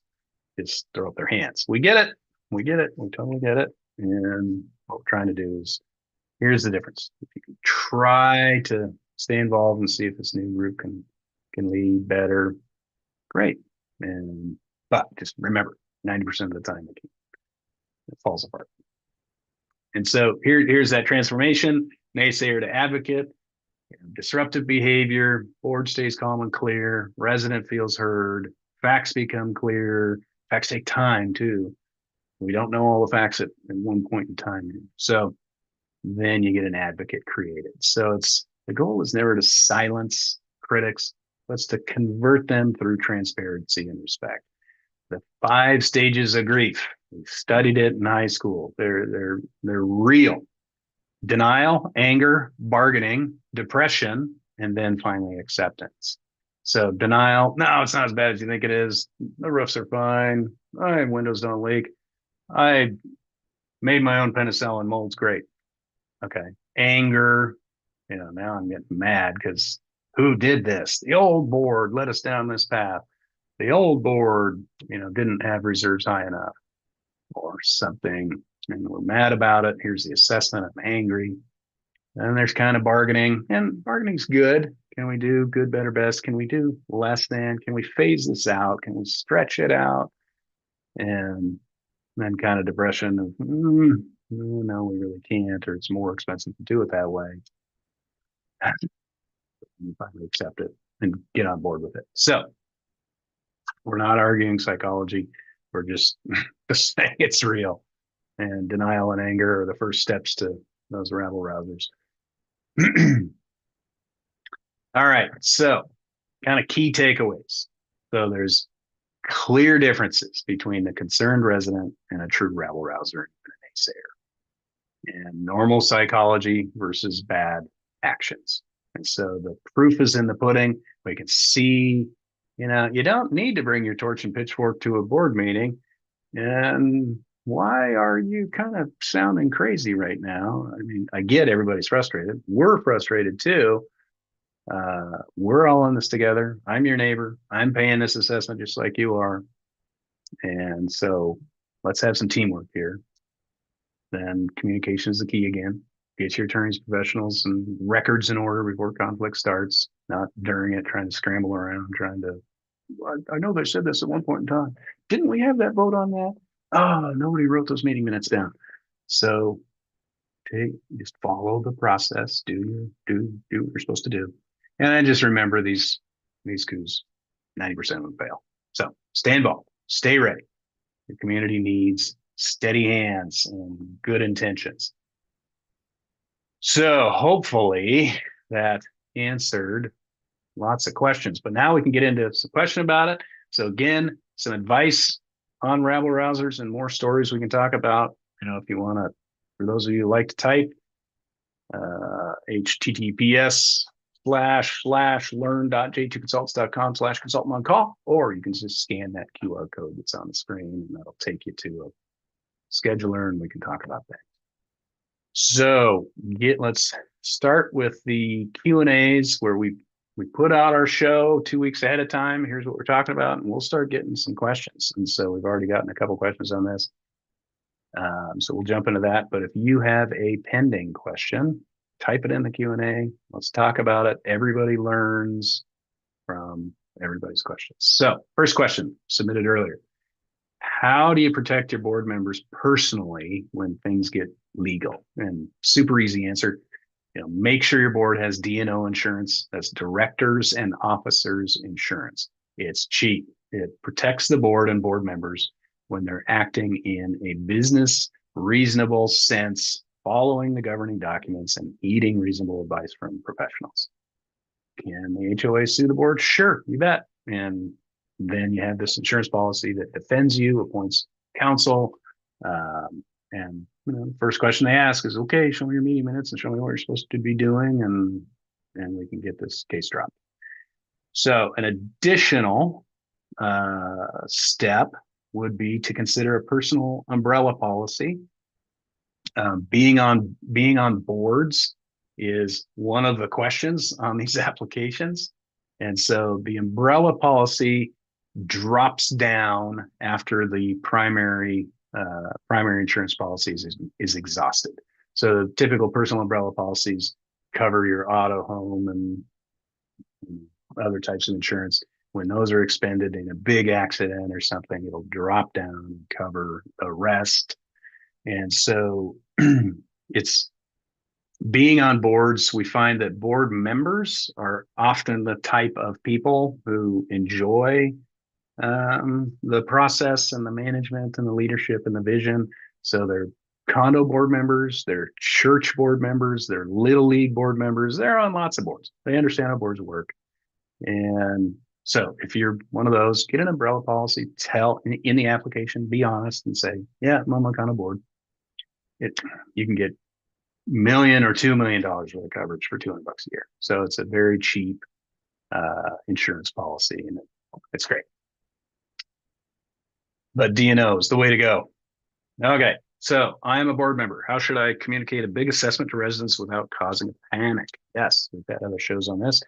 A: just throw up their hands. We get it. We totally get it. And what we're trying to do is, here's the difference. If you can try to stay involved and see if this new group can lead better, great. But just remember, 90% of the time it falls apart. And so here's that transformation: naysayer to advocate. Disruptive behavior, board stays calm and clear, resident feels heard, facts become clear. Facts take time too. We don't know all the facts at one point in time. So then you get an advocate created. So the goal is never to silence critics, but to convert them through transparency and respect. The 5 stages of grief. We studied it in high school. They're real. Denial, anger, bargaining, depression, and then finally acceptance. So denial, no, it's not as bad as you think it is. The roofs are fine. My windows don't leak. I made my own penicillin. Mold's great. Okay. Anger, now I'm getting mad because who did this? The old board led us down this path. The old board, didn't have reserves high enough or something. And we're mad about it. Here's the assessment. I'm angry. And there's kind of bargaining, and bargaining's good. Can we do good, better, best? Can we do less than? Can we phase this out? Can we stretch it out? And then kind of depression of, no, we really can't, or it's more expensive to do it that way. You finally accept it and get on board with it. So we're not arguing psychology. We're just saying it's real. And denial and anger are the first steps to those rabble rousers. All right. So kind of key takeaways. So there's clear differences between the concerned resident and a true rabble rouser and an naysayer, and normal psychology versus bad actions. And so the proof is in the pudding. We can see, you don't need to bring your torch and pitchfork to a board meeting. And why are you kind of sounding crazy right now? I mean, I get everybody's frustrated. We're frustrated too. We're all in this together. I'm your neighbor. I'm paying this assessment just like you are. And so let's have some teamwork here. Then communication is the key again. Get your attorneys, professionals, and records in order before conflict starts, not during it, trying to scramble around, trying to. I know they said this at one point in time. Didn't we have that vote on that? Oh, nobody wrote those meeting minutes down. So just follow the process. Do what you're supposed to do. And then just remember these coups, 90% of them fail. So stay involved, stay ready. Your community needs steady hands and good intentions. So hopefully that answered lots of questions, but now we can get into some question about it. So again, some advice on rabble rousers and more stories we can talk about. If you want to, for those of you who like to type, https://learn.j2consults.com/consultant on call, or you can just scan that QR code that's on the screen and that'll take you to a scheduler and we can talk about that. So let's start with the Q&As where we put out our show 2 weeks ahead of time. Here's what we're talking about, and we'll start getting some questions. And so we've already gotten a couple questions on this. So we'll jump into that. But if you have a pending question, type it in the Q&A. Let's talk about it. Everybody learns from everybody's questions. So first question submitted earlier. How do you protect your board members personally when things get legal? And super easy answer. Make sure your board has D&O insurance. That's directors and officers insurance. It's cheap. It protects the board and board members when they're acting in a business reasonable sense, following the governing documents and heeding reasonable advice from professionals. Can the HOA sue the board? Sure, you bet. And then you have this insurance policy that defends you, appoints counsel, and the first question they ask is, okay, show me your meeting minutes and show me what you're supposed to be doing, and we can get this case dropped. So an additional step would be to consider a personal umbrella policy. Being on boards is one of the questions on these applications. And so the umbrella policy drops down after the primary insurance policies is exhausted. So typical personal umbrella policies cover your auto, home, and other types of insurance. When those are expended in a big accident or something, it'll drop down and cover the rest. And so it's being on boards, we find that board members are often the type of people who enjoy the process and the management and the leadership and the vision. So they're condo board members, they're church board members, they're little league board members. They're on lots of boards. They understand how boards work. And so if you're one of those, get an umbrella policy, tell in the application, be honest and say, yeah, I'm on my condo board. You can get $1 million or $2 million worth of coverage for $200 a year. So it's a very cheap insurance policy, and it's great. But D&O is the way to go. Okay, so I am a board member. How should I communicate a big assessment to residents without causing a panic? Yes, we've had other shows on this.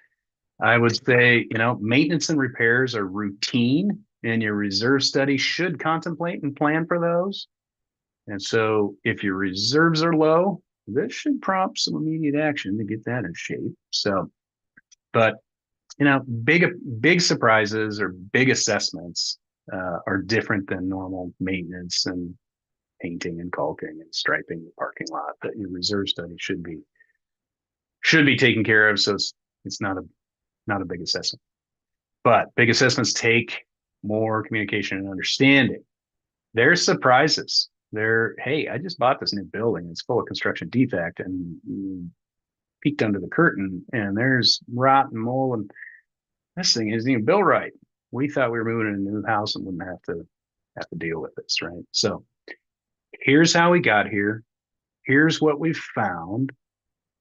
A: I would say, maintenance and repairs are routine, and your reserve study should contemplate and plan for those. And so if your reserves are low, this should prompt some immediate action to get that in shape. So, but big surprises or big assessments are different than normal maintenance and painting and caulking and striping the parking lot. That your reserve study should be taken care of. So it's not a big assessment. But big assessments take more communication and understanding. There's surprises. Hey, I just bought this new building. It's full of construction defect, and peeked under the curtain, and there's rot and mold, and this thing isn't even built right. we thought we were moving in a new house and wouldn't have to deal with this, right? So here's how we got here. Here's what we found.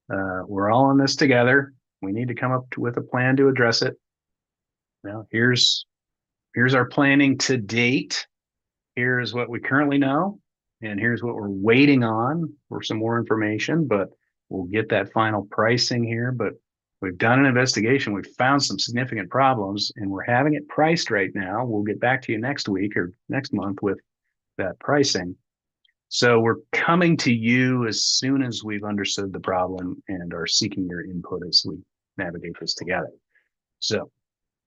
A: We're all in this together. We need to come up with a plan to address it. Now, here's our planning to date. Here's what we currently know, and here's what we're waiting on for some more information, but we'll get that final pricing here. But we've done an investigation. We've found some significant problems, and we're having it priced right now. We'll get back to you next week or next month with that pricing. So we're coming to you as soon as we've understood the problem and are seeking your input as we navigate this together. So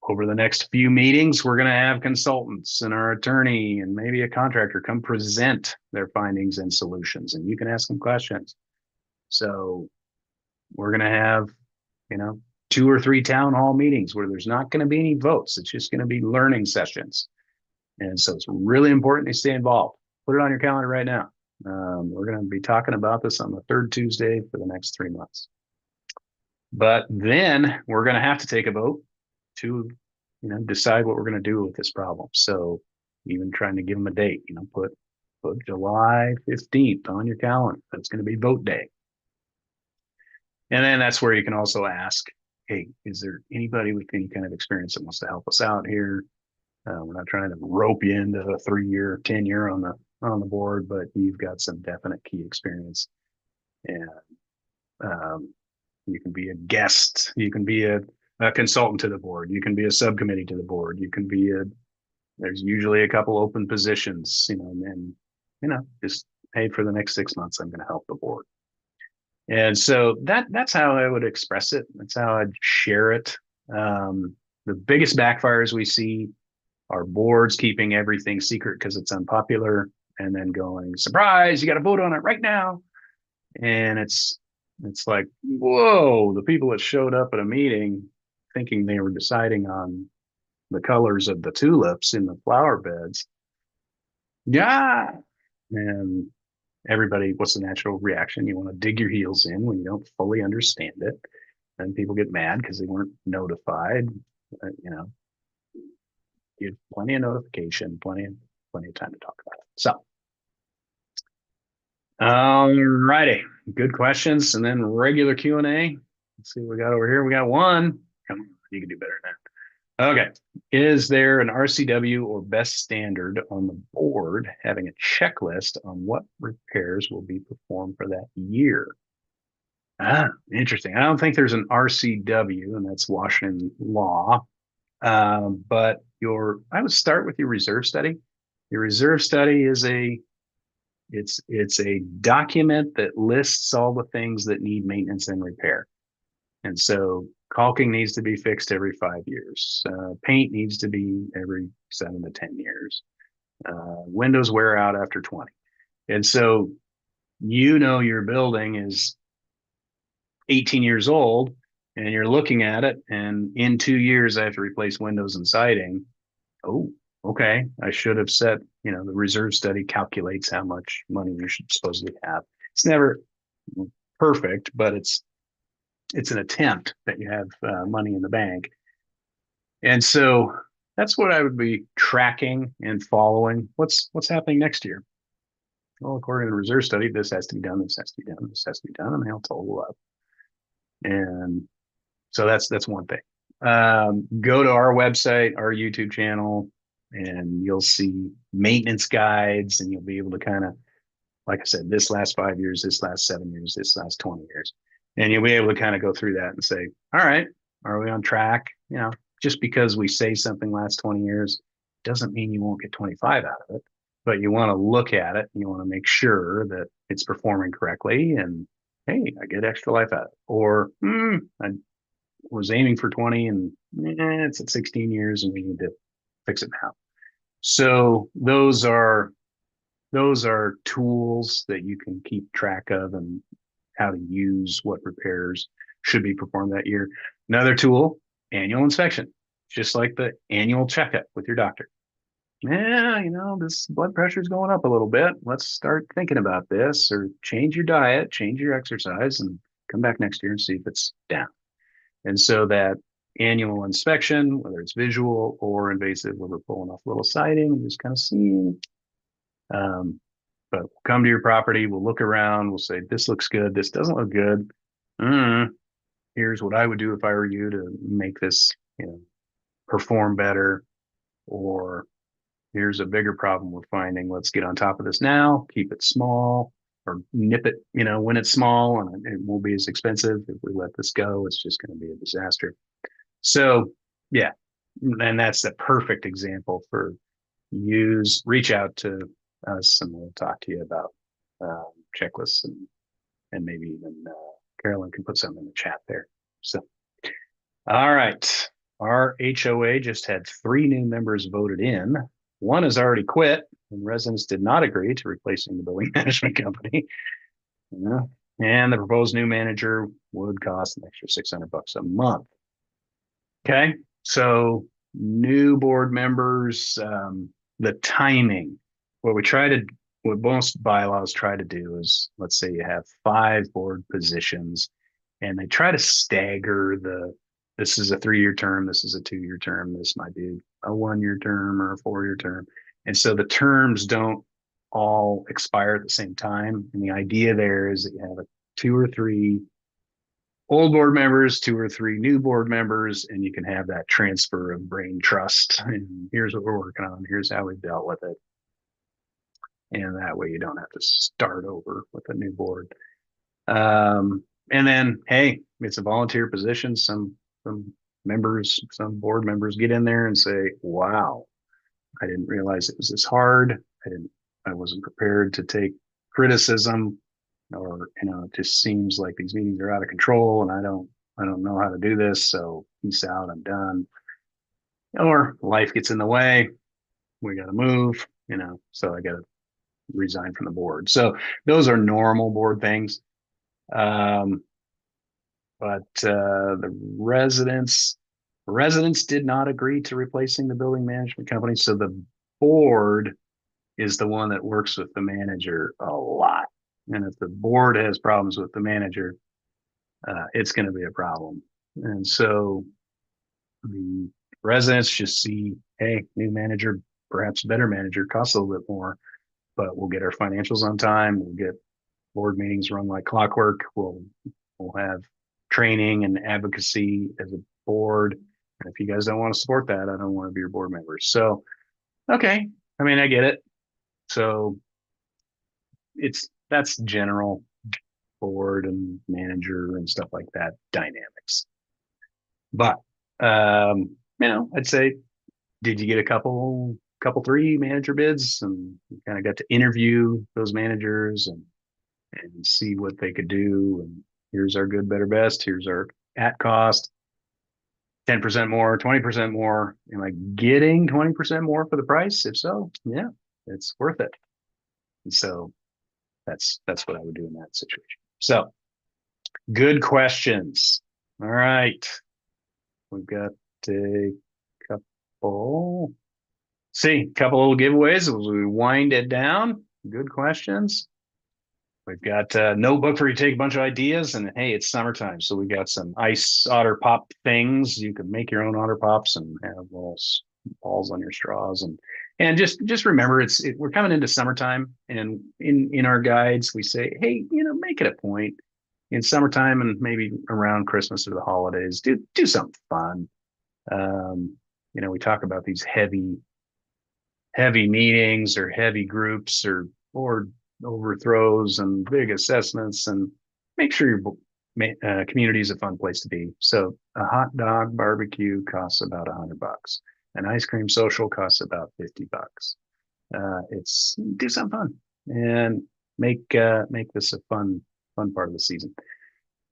A: over the next few meetings, we're going to have consultants and our attorney and maybe a contractor come present their findings and solutions, and you can ask them questions. So we're going to have, 2 or 3 town hall meetings where there's not going to be any votes. It's just going to be learning sessions. And so it's really important to stay involved. Put it on your calendar right now. We're going to be talking about this on the 3rd Tuesday for the next 3 months. But then we're going to have to take a vote to, decide what we're going to do with this problem. So even trying to give them a date, put July 15th on your calendar. That's going to be vote day. And then that's where you can also ask, hey, is there anybody with any kind of experience that wants to help us out here? We're not trying to rope you into a 3-year, 10-year on the board, but you've got some definite key experience. And you can be a guest, you can be a consultant to the board, you can be a subcommittee to the board, you can be there's usually a couple open positions, and just hey, for the next 6 months, I'm going to help the board. And so that's how I would express it. That's how I'd share it. The biggest backfires we see are boards keeping everything secret because it's unpopular, and then going, surprise, you got to vote on it right now. And it's like, whoa, the people that showed up at a meeting thinking they were deciding on the colors of the tulips in the flower beds. Yeah. And everybody, what's the natural reaction? You want to dig your heels in when you don't fully understand it. And people get mad because they weren't notified. Give plenty of notification, plenty of time to talk about it. So, all righty, good questions, and then regular Q&A. Let's see what we got over here. We got one. Come on, you can do better than that. Okay, is there an RCW or best standard on the board having a checklist on what repairs will be performed for that year? Interesting. I don't think there's an RCW, and that's Washington law. But I would start with your reserve study. Your reserve study is it's a document that lists all the things that need maintenance and repair. And so caulking needs to be fixed every 5 years. Paint needs to be every 7 to 10 years. Windows wear out after 20. And so, your building is 18 years old and you're looking at it, and in 2 years, I have to replace windows and siding. Oh, okay. I should have said, the reserve study calculates how much money you should supposedly have. It's never perfect, but it's an attempt that you have money in the bank. And so that's what I would be tracking and following. What's happening next year? Well, according to the reserve study, this has to be done, this has to be done, this has to be done, and they'll total up. And so that's one thing. Go to our website, our YouTube channel, and you'll see maintenance guides, and you'll be able to kind of, like I said, this last 5 years, this last 7 years, this last 20 years. And you'll be able to kind of go through that and say, all right, are we on track? Just because we say something lasts 20 years doesn't mean you won't get 25 out of it, but you want to look at it and you want to make sure that it's performing correctly. And hey, I get extra life out of it. Or I was aiming for 20 and it's at 16 years and we need to fix it now. So those are tools that you can keep track of and how to use what repairs should be performed that year. Another tool, annual inspection, just like the annual checkup with your doctor. Yeah, this blood pressure is going up a little bit. Let's start thinking about this, or change your diet, change your exercise, and come back next year and see if it's down. And so that annual inspection, whether it's visual or invasive, where we're pulling off a little siding and just kind of seeing. But we'll come to your property, we'll look around, we'll say, this looks good, this doesn't look good. Here's what I would do if I were you to make this, perform better. Or here's a bigger problem we're finding. Let's get on top of this now, keep it small, or nip it, when it's small, and it won't be as expensive. If we let this go, it's just going to be a disaster. So yeah, and that's the perfect example for reach out to us and we'll talk to you about checklists and maybe even Carolyn can put something in the chat there. So, all right. Our HOA just had 3 new members voted in. 1 has already quit, and residents did not agree to replacing the building management company. And the proposed new manager would cost an extra $600 a month. Okay, so new board members, the timing. What most bylaws try to do is, let's say you have 5 board positions, and they try to stagger this is a 3-year term, this is a 2-year term, this might be a 1-year term or a 4-year term. And so the terms don't all expire at the same time. And the idea there is that you have 2 or 3 old board members, 2 or 3 new board members, and you can have that transfer of brain trust. And here's what we're working on, here's how we've dealt with it. And that way you don't have to start over with a new board. And then, hey, it's a volunteer position. Some board members get in there and say, wow, I didn't realize it was this hard. I wasn't prepared to take criticism, or, it just seems like these meetings are out of control and I don't know how to do this. So peace out, I'm done. Or life gets in the way. We got to move, so I got to resign from the board. So those are normal board things. But the residents did not agree to replacing the building management company. So the board is the one that works with the manager a lot. And if the board has problems with the manager, it's going to be a problem. And so the residents just see, hey, new manager, perhaps better manager, costs a little bit more, but we'll get our financials on time. We'll get board meetings run like clockwork. We'll have training and advocacy as a board. And if you guys don't want to support that, I don't want to be your board members. So, okay. I mean, I get it. So that's general board and manager and stuff like that dynamics. But, I'd say, did you get a couple 3 manager bids, and you kind of got to interview those managers and see what they could do? And here's our good, better, best. Here's our at cost, 10% more, 20% more. Am I getting 20% more for the price? If so, yeah, it's worth it. And so that's what I would do in that situation. So good questions. All right. We've got a couple little giveaways as we wind it down. Good questions. We've got a notebook where you take a bunch of ideas, and hey, it's summertime, so we got some ice otter pop things. You can make your own otter pops and have little balls on your straws, and just remember, we're coming into summertime, and in our guides we say, hey, make it a point in summertime and maybe around Christmas or the holidays, do something fun. We talk about these heavy meetings or heavy groups or overthrows and big assessments, and make sure your community is a fun place to be. So a hot dog barbecue costs about $100. An ice cream social costs about $50. It's do something fun and make this a fun part of the season.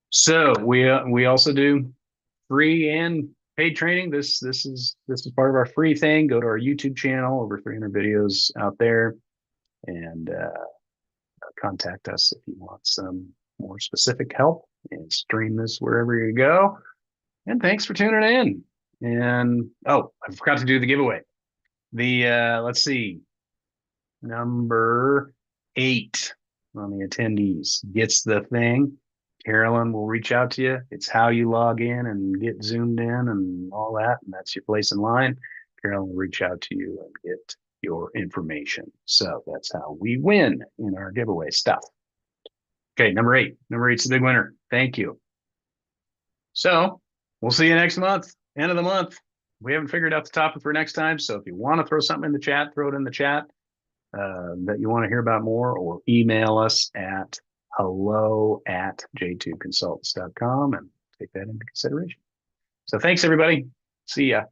A: So we also do free and paid training. This is part of our free thing. Go to our YouTube channel, over 300 videos out there, and contact us if you want some more specific help, and stream this wherever you go. And thanks for tuning in. And I forgot to do the giveaway. Let's see, number 8 on the attendees gets the thing. Carolyn will reach out to you. It's how you log in and get zoomed in and all that. And that's your place in line. Carolyn will reach out to you and get your information. So that's how we win in our giveaway stuff. Okay, number 8. Number 8's the big winner. Thank you. So we'll see you next month, end of the month. We haven't figured out the topic for next time. So if you want to throw something in the chat, throw it in the chat that you want to hear about more, or email us at hello@j2consultants.com and take that into consideration. So thanks, everybody. See ya.